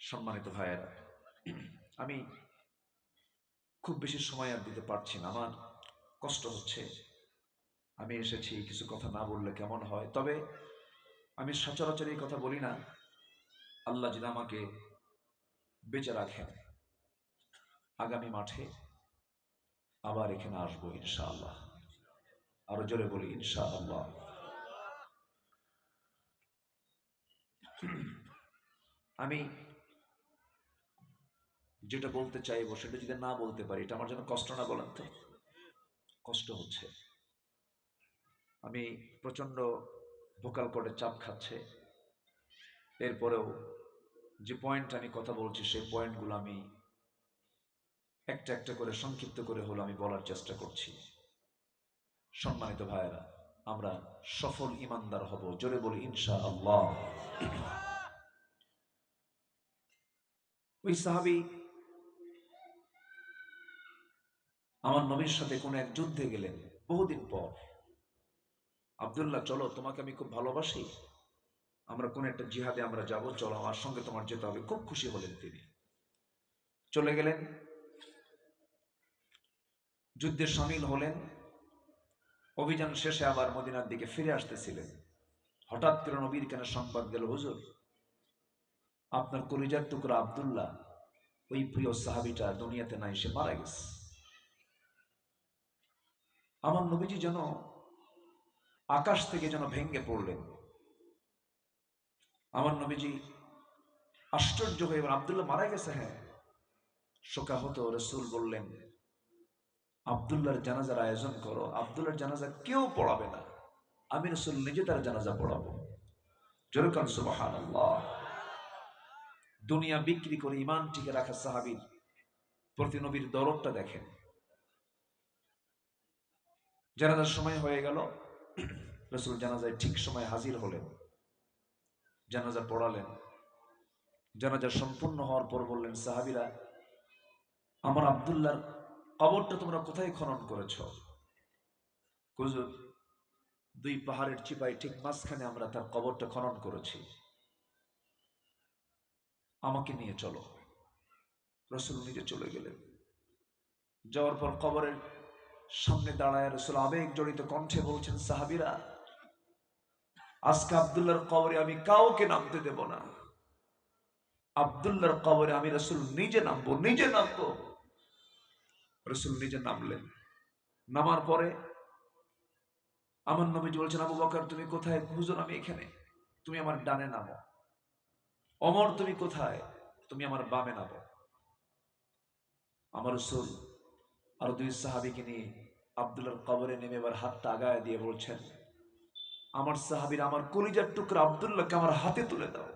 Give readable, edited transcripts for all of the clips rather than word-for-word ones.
সম্মানিত ভাইয়েরা, আমি খুব বেশি সময় আর দিতে পারছি না। আমার কষ্ট হচ্ছে। আমি এসেছি, কিছু কথা না বললে কেমন হয়। তবে আমি সচরাচর এই কথা বলি না। আল্লাহ যদি আমাকে বেঁচে রাখেন, আগামী মাঠে আবার এখানে আসবো ইনশাআল্লাহ। আরো জোরে বলি ইনশাআল্লাহ। আমি যেটা বলতে চাইবো সেটা যদি না বলতে পারি, এটা আমার জন্য কষ্ট না? বলেন তো। কষ্ট হচ্ছে। আমি প্রচন্ড ভোকাল কর্ডে চাপ খাচ্ছে। এরপরেও যে পয়েন্ট আমি কথা বলছি সেই পয়েন্টগুলো আমি একটা একটা করে সংক্ষিপ্ত করে হলো আমি বলার চেষ্টা করছি। সম্মানিত ভাইয়েরা, আমরা সফল ইমানদার হব, জোরে বলি ইনশাআল্লাহ। ওই সাহাবী আমার নবীর সাথে কোন এক যুদ্ধে গেলেন বহুদিন পর। আব্দুল্লাহ, চলো, তোমাকে আমি খুব ভালোবাসি, আমরা কোন একটা জিহাদে আমরা যাব, চলো আমার সঙ্গে তোমার যেতে হবে। খুব খুশি হলেন তিনি, চলে গেলেন, যুদ্ধে সামিল হলেন। অভিযান শেষে আবার মদিনার দিকে ফিরে আসতেছিলেন। হঠাৎ করে নবীর কানে সংবাদ গেল, হুজুর, আপনার কলিজার টুকরা আব্দুল্লাহ, ওই প্রিয় সাহাবীটা দুনিয়াতে নাই, সে মারা গেছে। আমার নবীজি যেন আকাশ থেকে যেন ভেঙ্গে পড়লেন। আমার নবীজি আশ্চর্য হয়ে এবার, আব্দুল্লাহ মারা গেছে? হ্যাঁ। শোকাহত রাসূল বললেন, আব্দুল্লাহর জানাজার আয়োজন করো। আব্দুল্লাহর জানাজা কেউ পড়াবে না, আমি রাসূল নিজে তার জানাজা পড়াবো। জোরে কান সুবহানাল্লাহ। দুনিয়া বিক্রি করে ইমান টিকে রাখা সাহাবীর প্রতি নবীর দরদটা দেখেন। জানাজার সময় হয়ে গেল, রাসূল জানাজায় ঠিক সময় হাজির হলেন, জানাজা পড়ালেন। জানাজা সম্পূর্ণ হওয়ার পর বললেন, সাহাবীরা, আমার আব্দুল্লাহর কবরটা তোমরা কোথায় খনন করেছ? হুজুর, দুই পাহাড়ের চিপায় ঠিক মাঝখানে আমরা তার কবরটা খনন করেছি, আমাকে নিয়ে চলো। রাসূল নিজে চলে গেলেন। যাওয়ার পর কবরের সামনে দাঁড়ায় রাসূল আবেগ জড়িত কণ্ঠে বলছেন, সাহাবীরা, আজকে আব্দুল্লাহর কবরে আমি কাউকে নামতে দেব না। আব্দুল্লাহর কবরে আমি রাসূল নিজে নামবো, নিজে নামবো। রাসূল নিজে নামলেন। নামার পরে আমার নবীজি বলছেন, আবু বকর তুমি কোথায়? হুজুর, আমি এখানে। তুমি আমার ডানে নামো। ওমর, তুমি কোথায়? তুমি আমার বামে নামো। আমার রাসূল আর দুই সাহাবীকে নিয়ে আব্দুল্লাহর কবরে নেমে এবার হাতটা আগায় দিয়ে বলছেন, আমার সাহাবীরা, আমার কলিজার টুকরা আব্দুল্লাহকে আমার হাতে তুলে দাও।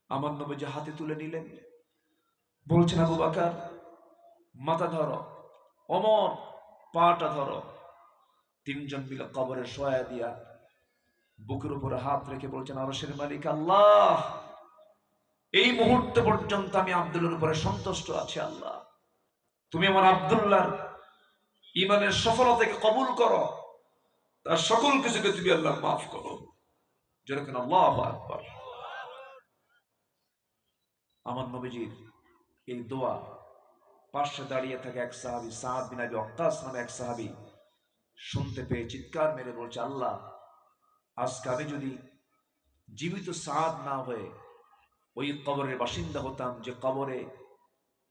আমার নবীজি হাতে তুলে নিলেন। বলছেন, আবু বকর মাথা ধরো, ওমর পাটা ধরো। তিনজন মিলে কবরে শোয়া দিয়া বুকের উপরে হাত রেখে বলছেন, আরশের মালিক আল্লাহ, এই মুহূর্ত পর্যন্ত আমি আব্দুল্লাহর উপরে সন্তুষ্ট আছি। আল্লাহ, তুমি আমার আব্দুল্লাহর ইমানের সফলতাকে কবুল করো, তার সকল কিছুকে তুমি আল্লাহ মাফ করো। যেরকম আল্লাহু আকবার। আমার নবীজির এই দোয়া পাশে দাঁড়িয়ে থাকে এক সাহাবী, সাদ বিন আবি ওয়াক্কাস নামে এক সাহাবী, শুনতে পেয়ে চিৎকার মেরে বলছে, আল্লাহ, আজকে আমি যদি জীবিত সাদ না হয়ে ওই কবরের বাসিন্দা হতাম, যে কবরে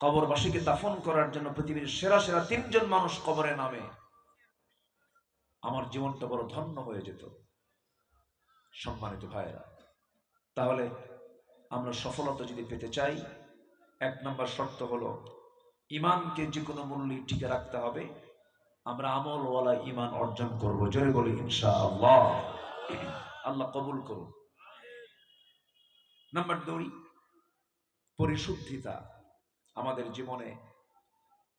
কবরবাসীকে দাফন করার জন্য পৃথিবীর সেরা সেরা তিনজন মানুষ কবরে নামে, আমার জীবনটা বড় ধন্য হয়ে যেত। সম্মানিত ভাইয়েরা, তাহলে আমরা সফলতা যদি পেতে চাই, এক নম্বর শর্ত হলো ইমানকে যে কোনো মূল্যে টিকে রাখতে হবে। আমরা আমলওয়ালা ইমান অর্জন করব, জোরে বলি ইনশাআল্লাহ। আল্লাহ কবুল করুন। নাম্বার 2, পরিশুদ্ধিতা। আমাদের জীবনে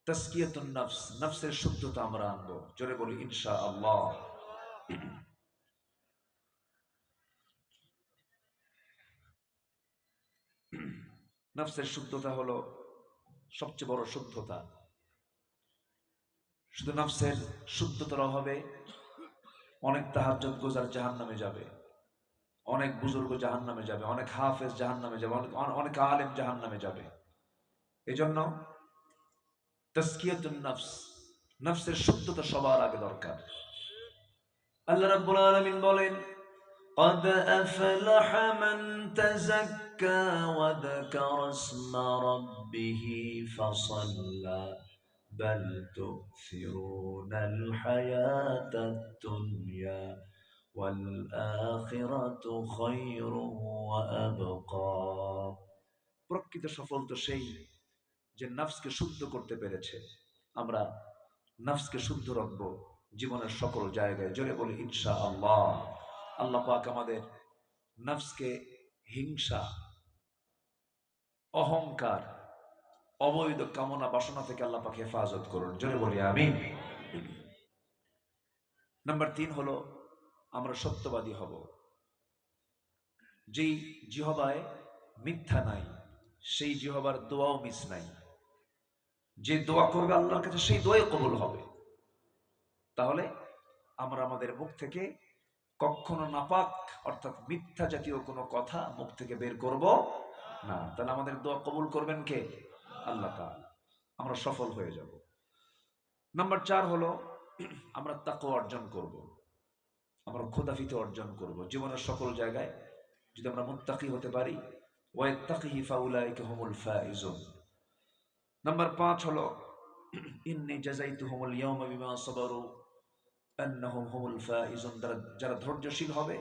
তাসকিয়াতুন নফস, নফসের শুদ্ধতা আমরা আনবো, জোরে বলি ইনশাআল্লাহ। নফসের শুদ্ধতা হলো সবচেয়ে বড় শুদ্ধতা। শুধু নফসের শুদ্ধতার অভাবে অনেক তাহাজ্জুদ গুজার জাহান্নামে যাবে। অনেক বুজুর্গ জাহান্নামে যাবে, অনেক হাফেজ জাহান্নামে যাবে, অনেক অনেক আলেম জাহান্নামে যাবে। এজন্য তাজকিয়াতুন নফস, নফসের শুদ্ধতা সবার আগে দরকার। আল্লাহ রাব্বুল আলামিন বলেন, قد أفلح من تزكى وذكر اسم ربه فصلى بل تؤثرون الحياة الدنيا والآخرة خير وأبقى। প্রকৃত সফল তো সেই যে নফসকে শুদ্ধ করতে পেরেছে। আমরা নফসকে শুদ্ধ রাখবো জীবনের সকল জায়গায়, জোরে বলি ইনশাআল্লাহ। আল্লাহ পাক আমাদের নফসকে হিংসা, অহংকার, অবৈধ কামনা বাসনা থেকে আল্লাহ পাক হেফাজত করুন, জোরে বলি আমিন। নাম্বার 3 হলো আমরা সত্যবাদী হব। যেই জিহবায় মিথ্যা নাই, সেই জিহবার দোয়াও মিস নাই। যে দোয়া করবে আল্লাহর কাছে সেই দোয়াই কবুল হবে। তাহলে আমরা আমাদের মুখ থেকে কখনো নাপাক অর্থাৎ মিথ্যা জাতীয় কোনো কথা মুখ থেকে বের করব না। তাহলে আমাদের দোয়া কবুল করবেন কে? আল্লাহ তাআলা। আমরা সফল হয়ে যাব। নাম্বার 4 হলো আমরা তাকওয়া অর্জন করব, আমরা খোদাফিতে অর্জন করব। জীবনের সকল জায়গায় যদি আমরা মুত্তাকি হতে পারি, ওয়াত্তাকিহি ফাউলাইকা হুমুল ফাইজুন। নাম্বার 5 হলো ইন্নী জাযাইতুহুমুল ইয়াওমা বিমা সাবারু আন্নাহুম হুমুল ফাইজুন। যারা ধৈর্যশীল হবে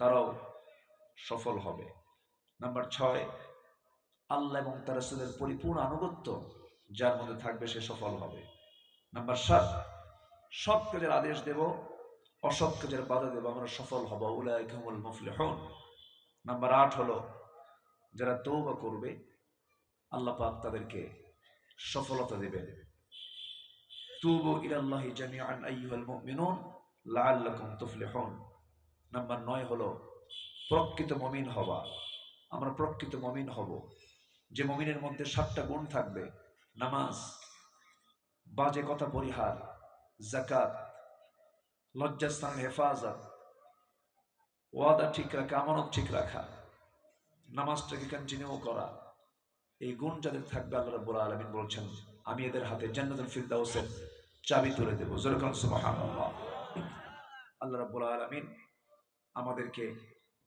তারাও সফল হবে। নাম্বার 6 আল্লাহ এবং তার রাসূলের পরিপূর্ণ আনুগত্য যার মধ্যে থাকবে সে সফল হবে। নাম্বার 7 সৎ কাজের আদেশ দেব, অসৎ কাজের বাধা দেব, আমরা সফল হব। উলাইকা হুমুল মুফলিহুন। নাম্বার 8 হলো যারা তওবা করবে আল্লাহ পাক তাদেরকে সফলতা দেবেন। তুবু ইলাল্লাহি জামিআন আইয়ুহাল মুমিনুন লাআল্লাকুম তুফলিহুন। নাম্বার 9 হলো প্রকৃত মুমিন হওয়া। আমরা প্রকৃত মুমিন হব যে মুমিনের মধ্যে 7টা গুণ থাকবে: নামাজ, বাজে কথা পরিহার, যাকাত, লজ্জাস্থানের হেফাজত, ওয়াদা ঠিক রাখা, আমানত ঠিক রাখা, নামাজটাকে কন্টিনিউ করা। এই গুণ যাদের থাকবে আল্লাহ রাব্বুল আলামিন বলছেন আমি এদের হাতে জান্নাতুল ফিরদাউসের চাবি তুলে দেব। জোরে বলুন সুবহানাল্লাহ। আল্লাহ রাব্বুল আলামিন আমাদেরকে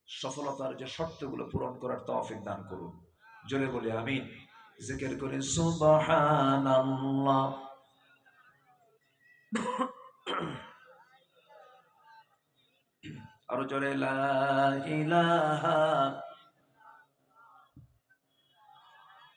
সফলতার যে শর্তগুলো পূরণ করার তৌফিক দান করুন, জোরে বলি আমিন। জিকির করি সুবহানাল্লাহ। আরো জোরে লা ইলাহা